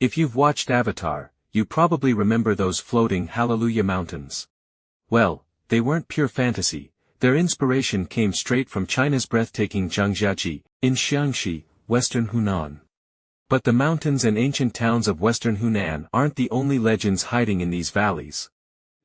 If you've watched Avatar, you probably remember those floating Hallelujah Mountains. Well, they weren't pure fantasy, their inspiration came straight from China's breathtaking Zhangjiajie, in Jiangxi, western Hunan. But the mountains and ancient towns of western Hunan aren't the only legends hiding in these valleys.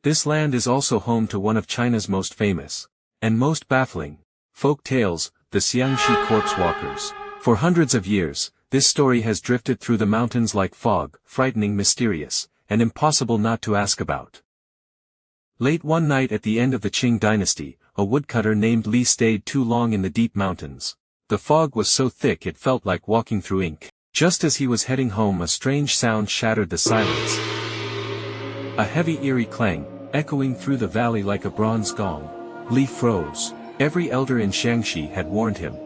This land is also home to one of China's most famous, and most baffling, folk tales, the Xiangxi corpse walkers. For hundreds of years, this story has drifted through the mountains like fog, frightening, mysterious, and impossible not to ask about. Late one night at the end of the Qing dynasty, a woodcutter named Li stayed too long in the deep mountains. The fog was so thick it felt like walking through ink. Just as he was heading home, a strange sound shattered the silence. A heavy eerie clang, echoing through the valley like a bronze gong. Li froze. Every elder in Jiangxi had warned him.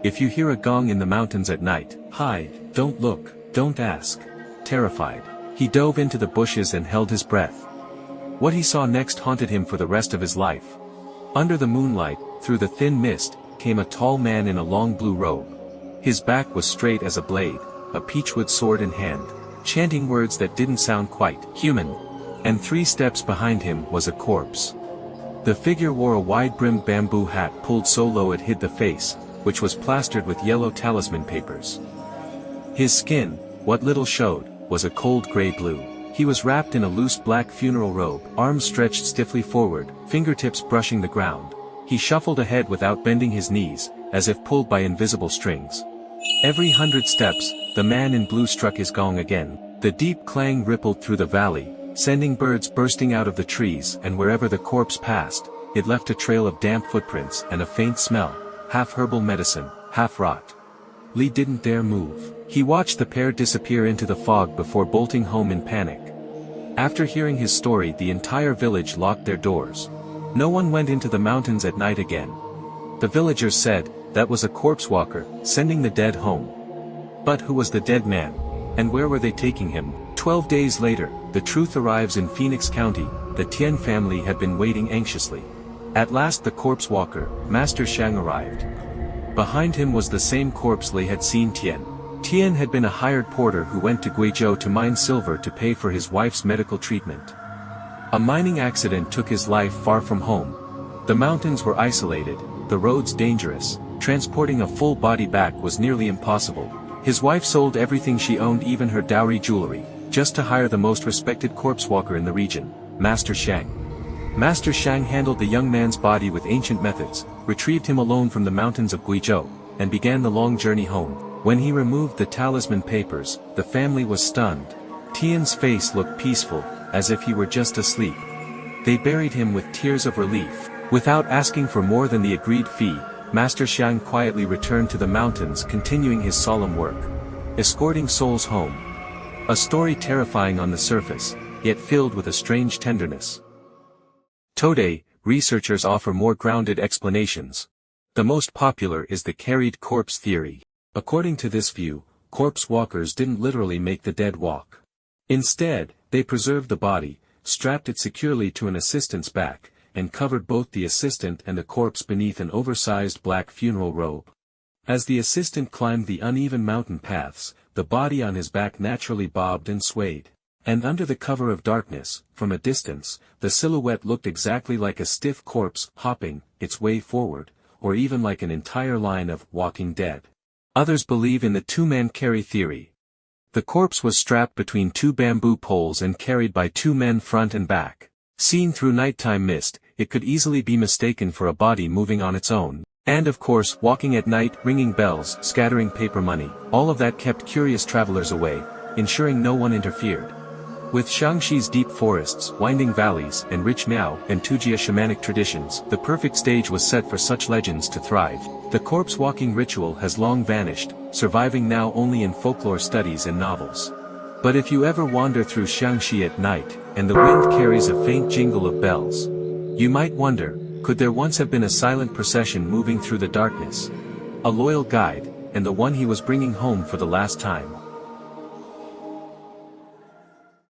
If you hear a gong in the mountains at night, hide, don't look, don't ask. Terrified, he dove into the bushes and held his breath. What he saw next haunted him for the rest of his life. Under the moonlight, through the thin mist, came a tall man in a long blue robe. His back was straight as a blade, a peachwood sword in hand, chanting words that didn't sound quite human. And 3 steps behind him was a corpse. The figure wore a wide-brimmed bamboo hat pulled so low it hid the face, which was plastered with yellow talisman papers. His skin, what little showed, was a cold gray blue. He was wrapped in a loose black funeral robe, arms stretched stiffly forward, fingertips brushing the ground. He shuffled ahead without bending his knees, as if pulled by invisible strings. Every 100 steps, the man in blue struck his gong again. The deep clang rippled through the valley, sending birds bursting out of the trees, and wherever the corpse passed, it left a trail of damp footprints and a faint smell, half herbal medicine, half rot. Li didn't dare move. He watched the pair disappear into the fog before bolting home in panic. After hearing his story, the entire village locked their doors. No one went into the mountains at night again. The villagers said, that was a corpse walker, sending the dead home. But who was the dead man? And where were they taking him? 12 days later, the truth arrives in Phoenix County. The Tian family had been waiting anxiously. At last the corpse walker, Master Shang, arrived. Behind him was the same corpse Li had seen. Tian had been a hired porter who went to Guizhou to mine silver to pay for his wife's medical treatment. A mining accident took his life far from home. The mountains were isolated, the roads dangerous, transporting a full body back was nearly impossible. His wife sold everything she owned, even her dowry jewelry, just to hire the most respected corpse walker in the region, Master Shang. Master Shang handled the young man's body with ancient methods, retrieved him alone from the mountains of Guizhou, and began the long journey home. When he removed the talisman papers, the family was stunned. Tian's face looked peaceful, as if he were just asleep. They buried him with tears of relief. Without asking for more than the agreed fee, Master Shang quietly returned to the mountains, continuing his solemn work. Escorting souls home. A story terrifying on the surface, yet filled with a strange tenderness. Today, researchers offer more grounded explanations. The most popular is the carried corpse theory. According to this view, corpse walkers didn't literally make the dead walk. Instead, they preserved the body, strapped it securely to an assistant's back, and covered both the assistant and the corpse beneath an oversized black funeral robe. As the assistant climbed the uneven mountain paths, the body on his back naturally bobbed and swayed. And under the cover of darkness, from a distance, the silhouette looked exactly like a stiff corpse hopping its way forward, or even like an entire line of walking dead. Others believe in the two-man carry theory. The corpse was strapped between 2 bamboo poles and carried by 2 men front and back. Seen through nighttime mist, it could easily be mistaken for a body moving on its own. And of course, walking at night, ringing bells, scattering paper money, all of that kept curious travelers away, ensuring no one interfered. With Shaanxi's deep forests, winding valleys, and rich Miao and Tujia shamanic traditions, the perfect stage was set for such legends to thrive. The corpse-walking ritual has long vanished, surviving now only in folklore studies and novels. But if you ever wander through Shaanxi at night, and the wind carries a faint jingle of bells, you might wonder, could there once have been a silent procession moving through the darkness? A loyal guide, and the one he was bringing home for the last time.